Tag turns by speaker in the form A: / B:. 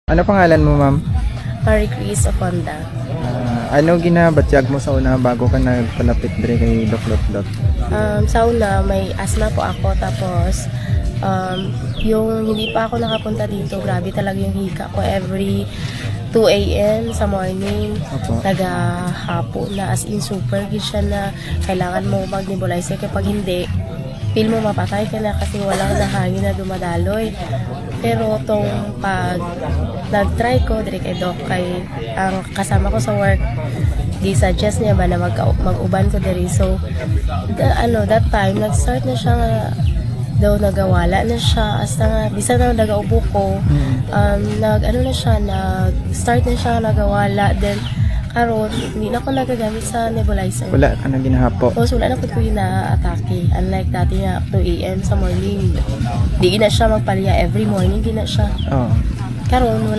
A: Ano pangalan mo, ma'am?
B: Marie Chris Oconda.
A: Ano ginabatyag mo sa una bago ka nagpalapit dire kay Doc Lotlot?
B: Sa una, may asthma po ako. Tapos, yung hindi pa ako nakapunta dito, grabe talaga yung hika ko every 2 a.m. sa morning.
A: Opo.
B: Hapon na as in super good siya na kailangan mo mag-nebulizer. Kapag hindi, feel mo mapatay ka na kasi walang nahangin na dumadaloy. Pero tong pag nag-try ko dire kay Doc, kay ang kasama ko sa work, di-suggest niya ba na mag-uban ko dire. So that time nag-start na siya nga daw nagawala na siya hasta nga bisan na nagaubo ko, nag-start na siya nagawala. Then karon hindi na ako nagagamit sa nebulizer.
A: Wala ka na ginahapo.
B: So, wala na po ko ina-atake. Unlike dati na 2 a.m. sa morning. Di na siya magpalya every morning. Di na siya.
A: Oh.
B: Karon wala